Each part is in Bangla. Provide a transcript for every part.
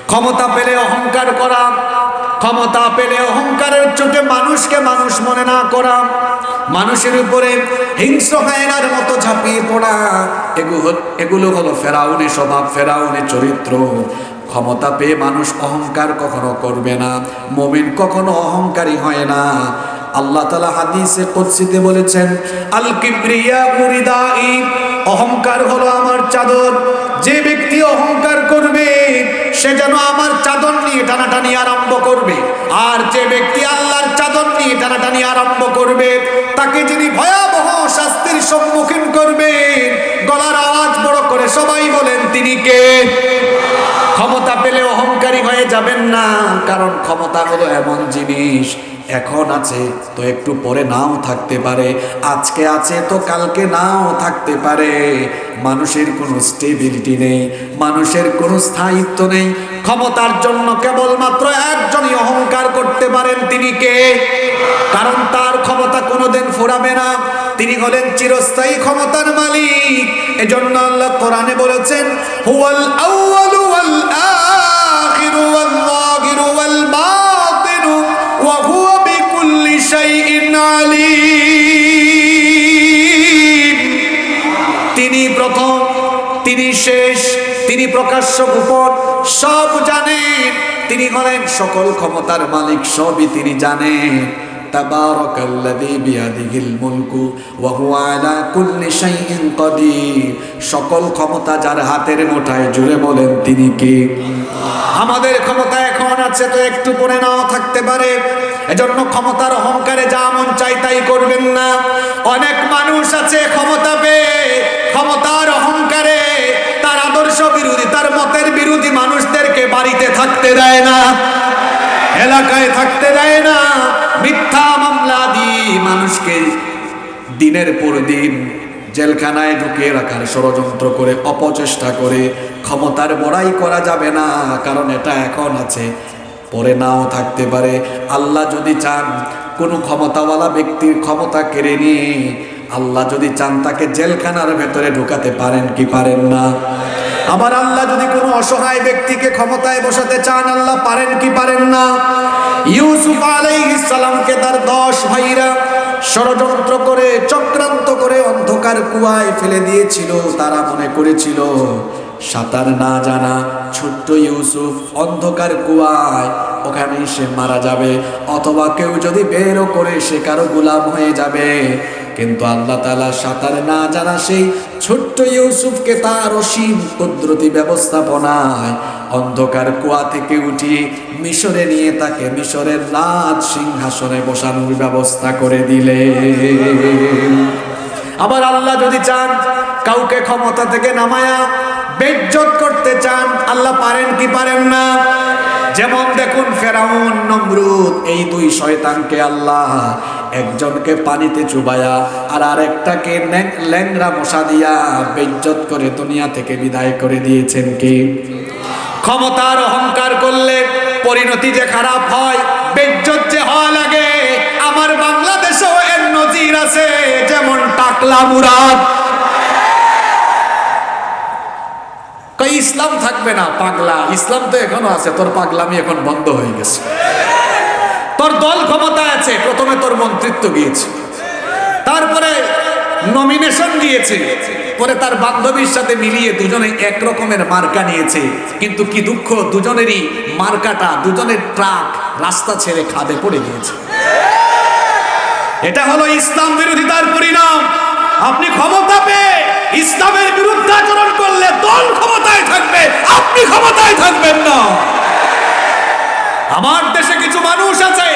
ক্ষমতা পেলে অহংকার করা, ক্ষমতা পেলে অহংকারের চোটে মানুষকে মানুষ মনে না করা, মানুষের উপরে হিংস্র হায়নার মতো ঝাঁপিয়ে পড়া, এগুলো হলো ফেরাউনের স্বভাব, ফেরাউনের চরিত্র। ক্ষমতা পেয়ে মানুষ অহংকার কখনো করবে না, মুমিন কখনো অহংকারী হয় না। আল্লাহ তাআলা হাদিসে কুদসিতে বলেছেন, আল কিবরিয়া উরিদাই, অহংকার হলো আমার চাদর। যে ব্যক্তি অহংকার করবে সে যেন আমার চাদর নিয়ে টানাটানি আরম্ভ করবে, আর যে ব্যক্তি আল্লাহর চাদর নিয়ে টানাটানি আরম্ভ করবে তাকে যিনি ভয়াবহ শাস্তির সম্মুখীন করবে। গলার আওয়াজ বড় করে সবাই বলেন, তিনি কে? ক্ষমতা পেলে অহংকারী হয়ে যাবেন না, কারণ ক্ষমতা হলো এমন জিনিস, এখন আছে তো একটু পরে নাও থাকতে পারে, আজকে আছে তো কালকে নাও থাকতে পারে। মানুষের কোনো স্টেবিলিটি নেই, মানুষের কোনো স্থায়িত্ব নেই। ক্ষমতার জন্য কেবলমাত্র একজনই অহংকার করতে পারেন, তিনি কে? কারণ তার ক্ষমতা কোনোদিন ফুরাবে না, তিনি হলেন চিরস্থায়ী ক্ষমতার মালিক। এজন্য আল্লাহ কোরআনে বলেছেন, হুয়াল আউয়ালু ওয়াল আখিরু ওয়াল যাহিরু ওয়াল বাতিনু ওয়া হুয়া বিকুল্লি শাইইন আলীম। তিনি প্রথম, তিনি শেষ, তিনি প্রকাশ্য গোপন, সব জানেন। তিনি হলেন সকল ক্ষমতার মালিক, সবই তিনি জানেন। তাবারাকাল্লাযী বিয়াদিহিল মুলকু ওয়া হুয়া আলা কুল্লি শাইইন কাদির। সকল ক্ষমতা যার হাতের মুঠায়, জুড়ে বলেন তিনি কে? আমাদের ক্ষমতা এখন আছে তো একটু পরে নাও থাকতে পারে। এজন্য ক্ষমতার অহংকারে যা মন চাই তাই করবেন না। অনেক মানুষ আছে ক্ষমতা পেয়ে ক্ষমতার অহংকারে তার আদর্শ বিরোধী, তার মতের বিরোধী মানুষদেরকে বাড়িতে থাকতে দেয় না, এলাকায় থাকতে দেয় না, মিথ্যা মামলা দিয়ে মানুষকে দিনের পর দিন জেলখানায় ঢুকিয়ে রাখার ষড়যন্ত্র করে, অপচেষ্টা করে। ক্ষমতার বড়াই করা যাবে না, কারণ এটা এখন আছে, পরে নাও থাকতে পারে। আল্লাহ যদি চান কোনো ক্ষমতাওয়ালা ব্যক্তির ক্ষমতা কেড়ে নিয়ে, আল্লাহ যদি চান তাকে জেলখানার ভেতরে ঢুকাতে পারেন কি পারেন না? আবার আল্লাহ যদি কোনো অসহায় ব্যক্তিকে ক্ষমতায় বসাতে চান, আল্লাহ পারেন কি পারেন না? ইউসুফ আলাইহিস সালামকে তার 10 ভাইরা ষড়যন্ত্র করে, চক্রান্ত করে অন্ধকার কুয়ায় ফেলে দিয়েছিল। তারা মনে করেছিল সাঁতার না জানা ছোট্ট ইউসুফ অন্ধকার কুয়ায়, ওখানে সে মারা যাবে, অথবা কেউ যদি বেরও করে সে কারো গোলাম হয়ে যাবে। কিন্তু আল্লাহ তাআলা সাঁতার না জানা সেই ছোট্ট ইউসুফকে তার অসীম কুদরতি ব্যবস্থাপনায় অন্ধকার কুয়া থেকে উঠিয়ে মিশরে নিয়ে তাকে মিশরের রাজ সিংহাসনে বসানোর ব্যবস্থা করে দিলেন। আবার আল্লাহ যদি চান কাউকে ক্ষমতা থেকে নামায়া বেইজ্জত করতে চান, আল্লাহ পারেন কি পারেন না? যেমন দেখুন ফেরাউন, নমরুদ, এই 2 শয়তানকে আল্লাহ একজনকে পানিতে চুবায়া আর আরেকটাকে ল্যাংড়া মশা দিয়া বেইজ্জত করে দুনিয়া থেকে বিদায় করে দিয়েছেন কি? ক্ষমতার অহংকার করলে পরিণতি যে খারাপ হয়, বেইজ্জত যে হওয়া লাগে, আমার বাংলাদেশেও এর নজির আছে। যেমন টাকলা মুরাদ, কই ইসলাম থাকবে না, পাগলা। ইসলাম তো এখনো আছে, তোর পাগলামি এখন বন্ধ হয়ে গেছে। তোর দল ক্ষমতায় আছে, প্রথমে তোর মন্ত্রিত্ব গিয়েছে, তারপরে নমিনেশন দিয়েছে, পরে তার বান্ধবীর সাথে মিলিয়ে দুজনে এক রকমের মার্কা নিয়েছে। কিন্তু কি দুঃখ, দুজনেরই মার্কাটা, দুজনের ট্রাক রাস্তা ছেড়ে খাদে পড়ে গিয়েছে। এটা হলো ইসলাম বিরোধিতার পরিণাম। আপনি ক্ষমতা পেয়ে ইসলামের বিরুদ্ধে আচরণ করলে দল ক্ষমতায় থাকবে, আপনি ক্ষমতায় থাকবেন না। আমার দেশে কিছু মানুষ আছে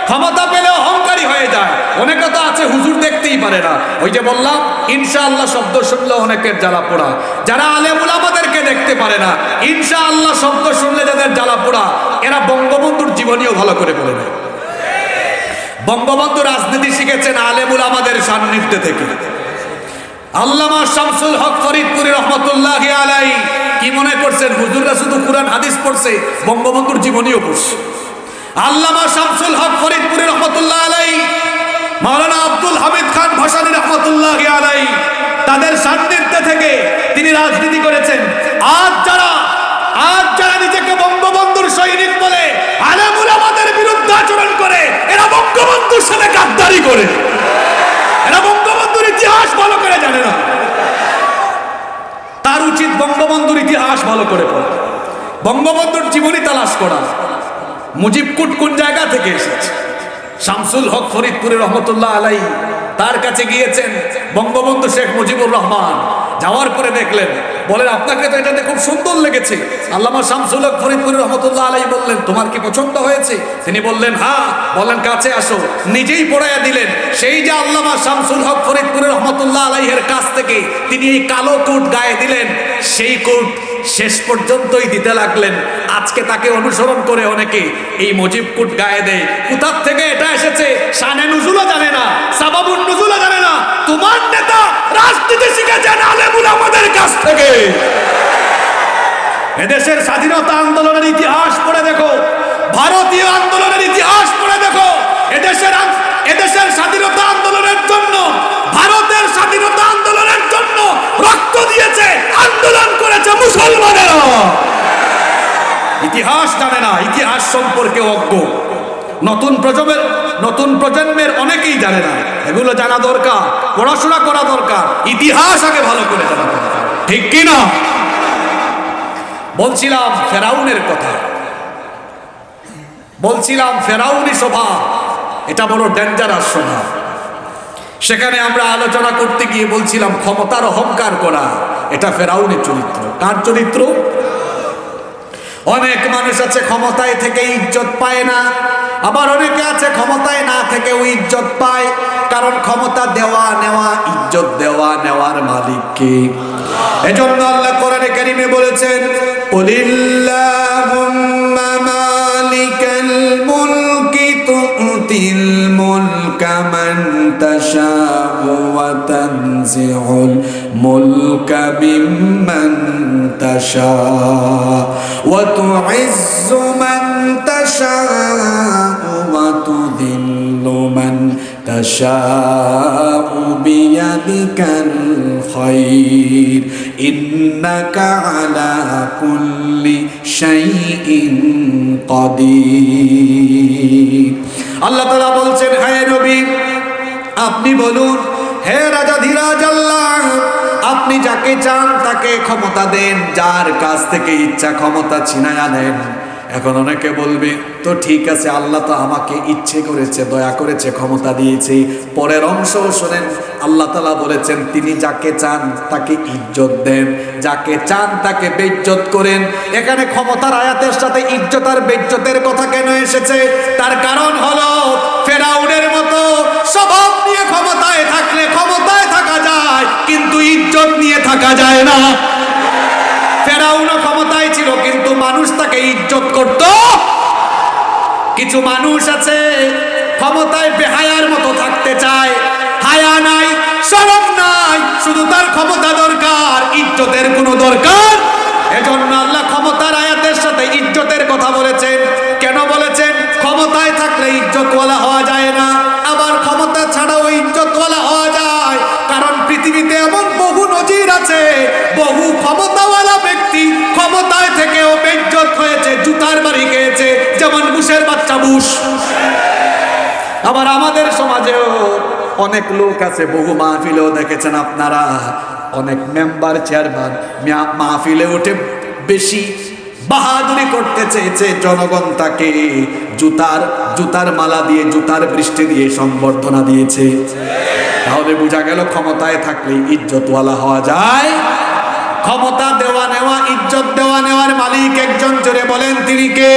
ক্ষমতা পেলে অহংকারী হয়ে যায়। অনেকে তো আছে হুজুর দেখতেই পারে না। ওই যে বললাম ইনশাআল্লাহ শব্দ শুনলে অনেকের জ্বালা পোড়া। যারা আলেম উলামাদেরকে দেখতে পারে না, ইনশাআল্লাহ শব্দ শুনলে যাদের জ্বালা পোড়া, এরা বঙ্গবন্ধুর জীবনীও ভালো করে বলে নেয়। বঙ্গবন্ধু রাজনীতি শিখেছেন আলেম উলামাদের সান্নিধ্যে থেকে। আল্লামা শামসুল হক ফরিদপুরি রহমতুল্লাহি আলাইহি কি মনে করছেন হুজুররা শুধু কুরআন হাদিস পড়ছে? বঙ্গবন্ধুর জীবনীও পড়ছে। আল্লামা শামসুল হক ফরিদপুরি রহমতুল্লাহ আলাইহি, মাওলানা আব্দুল হামিদ খান ভাসানী রহমতুল্লাহি আলাইহি, তাদের সান্নিধ্যে থেকে তিনি রাজনীতি করেছেন। আজ যারা নিজেকে বঙ্গবন্ধুর ইতিহাস ভালো করে পড়া, বঙ্গবন্ধুর জীবনী তালাশ করা, মুজিব কুট কোন জায়গা থেকে এসেছে। শামসুল হক ফরিদপুরে রহমতুল্লাহ আলাই তার কাছে গিয়েছেন বঙ্গবন্ধু শেখ মুজিবুর রহমান। যাওয়ার পরে দেখলেন, বলেন আপনাকে তো এটাতে খুব সুন্দর লেগেছে। আল্লামা শামসুল হক ফরিদপুরে রহমতুল্লাহ আলাই বললেন, তোমার কি পছন্দ হয়েছে? তিনি বললেন হ্যাঁ। বলেন কাছে আসো। নিজেই পড়াইয়া দিলেন। সেই যে আল্লামা শামসুল হক ফরিদপুরে রহমতুল্লাহ আলাইহের কাছ থেকে তিনি এই কালো কোট গায়ে দিলেন, সেই কোট শেষ পর্যন্তই দিতে লাগলেন। আজকে তাকে অনুসরণ করে অনেকে এই মুজিব কুট গায়ে দেয়। কোথা থেকে এটা এসেছে শানে নুজুলও জানে না, সাবাবুন নুজুলও জানে না। তোমার নেতা রাজনীতি শিখেছেন আলেমুল আমাদের কাছ থেকে। এদেশের স্বাধীনতা আন্দোলনের ইতিহাস পড়ে দেখো, ভারতীয় আন্দোলনের ইতিহাস পড়ে দেখো। এদেশের স্বাধীনতা আন্দোলনের জন্য, ভারতের স্বাধীনতা আন্দোলনের জন্য রক্ত দিয়েছে, আন্দোলন করেছে মুসলমানেরা। ইতিহাস জানে না, ইতিহাস সম্পর্কে অজ্ঞ। নতুন প্রজন্মের অনেকেই জানে না। এগুলো জানা দরকার, পড়াশোনা করা দরকার, ইতিহাস আগে ভালো করে জানা দরকার, ঠিক কি না? বলছিলাম ফেরাউনের কথা, বলছিলাম ফেরাউনি স্বভাব, এটা বড় ডেঞ্জারাস স্বভাব। সেখানে আমরা আলোচনা করতে গিয়ে বলছিলাম ক্ষমতার অহংকার করা, এটা ফেরাউনের চরিত্র। কার চরিত্র? অনেক মানুষ আছে ক্ষমতায় থেকে ইজ্জত পায় না, আবার অনেকে আছে ক্ষমতায় না থেকে ওই ইজ্জত পায়। কারণ ক্ষমতা দেওয়া নেওয়া, ইজ্জত দেওয়া নেওয়ার মালিক কে? এজন্য আল্লাহ কোরআনে কারীমে বলেছেন, কুলিল্লাহুম্মা মালিকাল মুলকি তুতিল মুলকা মান তাশাউ ওয়া তানজিউল মুলকা মিম্মান তাশাউ ওয়া তুইজ্জু মান তাশাউ ওয়া তুযিল্লু মান তাশাউ বিয়াদিকাল খায়র ইন্নাকা আলা কুল্লি শাইইন কাদির। আল্লাহ তাআলা বলছেন, হে নবী আপনি বলুন, হে রাজাধিরাজ আল্লাহ, আপনি যাকে চান তাকে ক্ষমতা দেন, যার কাছ থেকে ইচ্ছা ক্ষমতা ছিনায়া নেন। এখন অনেকে বলবে, তো ঠিক আছে, আল্লাহ তো আমাকে ইচ্ছে করেছে, দয়া করেছে, ক্ষমতা দিয়েছে। পরের অংশ শোনেন, আল্লাহ তাআলা বলেছেন তিনি যাকে চান তাকে ইজ্জত দেন, যাকে চান তাকে বেইজ্জত করেন। এখানে ক্ষমতার আয়াতের সাথে ইজ্জত আর বেইজ্জতের কথা কেন এসেছে? তার কারণ হলো ফেরাউনের মতো স্বভাব নিয়ে ক্ষমতায় থাকলে ক্ষমতায় থাকা যায়, কিন্তু ইজ্জত নিয়ে থাকা যায় না। ফেরাউনও ক্ষমতায় ছিল, কিন্তু মানুষ তাকে ইজ্জত করত। কিছু মানুষ আছে ক্ষমতায় বেহায়ার মতো থাকতে চায়, হায়া নাই, শরম নাই, শুধু তার ক্ষমতা দরকার, ইজ্জতের কোনো দরকার। এজন্য আল্লাহ ক্ষমতার আয়াতের সাথে ইজ্জতের কথা বলেছেন। কেন বলেছেন? ক্ষমতায় থাকলে ইজ্জতওয়ালা হওয়া যায় না, আবার ক্ষমতা ছাড়াও ইজ্জতওয়ালা হওয়া যায়। কারণ পৃথিবীতে এমন বহু নজির আছে, বহু ক্ষমতাওয়ালা ব্যক্তি ক্ষমতায় থেকেও বেইজ্জত হয়েছে, জুতার বাড়ি খেয়েছে, যেমন বুশের বাচ্চা বুশ। আবার আমাদের সমাজেও অনেক লোক আছে, বহু মাহফিলেও দেখেছেন আপনারা, অনেক মেম্বার চেয়ারম্যান মাহফিলে উঠে বেশি বাহাদুরি করতে চেয়েছে, জনগণ তাকে জুতার মালা দিয়ে, জুতার বৃষ্টি দিয়ে সম্বর্ধনা দিয়েছে। তাহলে বোঝা গেল ক্ষমতায় থাকলে ইজ্জতওয়ালা হওয়া যায়। ক্ষমতা দেওয়া নেওয়া, ইজ্জত দেওয়া নেওয়ার মালিক একজন, জোরে বলেন তিনি কে?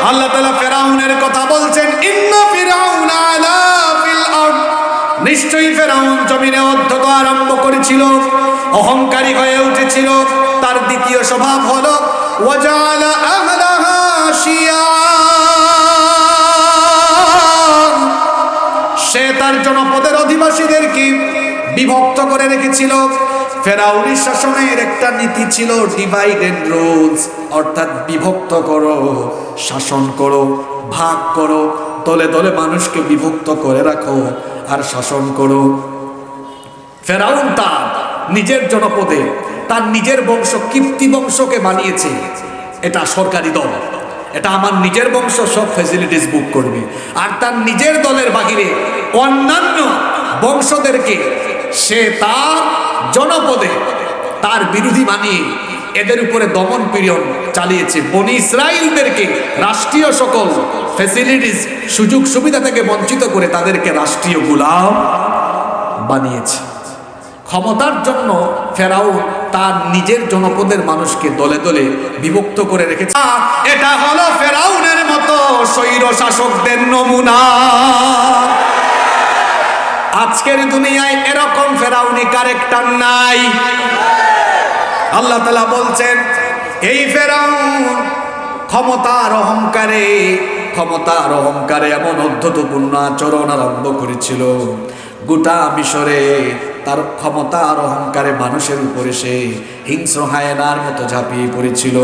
আল্লাহ তাআলা ফেরাউনের কথা বলছেন, ইন্না ফিরাউনা আলা ফিল আরদ, নিশ্চয়ই ফেরাউন জমিনে অধ্যত্ব আরম্ভ করেছিল, অহংকারী হয়ে উঠেছিল। তার দ্বিতীয় স্বভাব হলো ওয়াজালা আহলাহা শিয়া, সে তার জনপদের অধিবাসীদেরকে বিভক্ত করে রেখেছিল। ফেরাউনি শাসনের একটা নীতি ছিল ডিভাইড এন্ড রুলস, অর্থাৎ বিভক্ত করো, শাসন করো, ভাগ করো, দলে দলে মানুষকে বিভক্ত করে রাখো আর শাসন করো। ফেরাউন তার নিজের জনপদে তার নিজের বংশ, কিপ্তি বংশকে বানিয়েছে এটা সরকারি দল, এটা আমার নিজের বংশ, সব ফ্যাসিলিটিস বুক করবে। আর তার নিজের দলের বাহিরে অন্যান্য বংশদেরকে সে তার জনপদে তার বিরোধী বানিয়ে এদের উপরে দমন পীড়ন চালিয়েছে। বনি ইসরাইলদেরকে রাষ্ট্রীয় সকল ফ্যাসিলিটিস, সুযোগ সুবিধা থেকে বঞ্চিত করে তাদেরকে রাষ্ট্রীয় গোলাম বানিয়েছে। ক্ষমতার জন্য ফেরাউন তার নিজের জনপদের মানুষকে দলে দলে বিভক্ত করে রেখেছে। এটা হলো ফেরাউনের মতো স্বৈর শাসকদের নমুনা। আজকের দুনিয়ায় এরকম ফেরাউনি ক্যারেক্টার নাই। আল্লাহ তাআলা বলছেন, এই ফেরাউন ক্ষমতার অহংকারে এমন অধ্যতপূর্ণ আচরণ আরম্ভ করেছিল, গোটা মিশরে তার ক্ষমতার অহংকারে মানুষের উপরে সে হিংস্র হায়নার মতো ঝাঁপিয়ে পড়েছিল।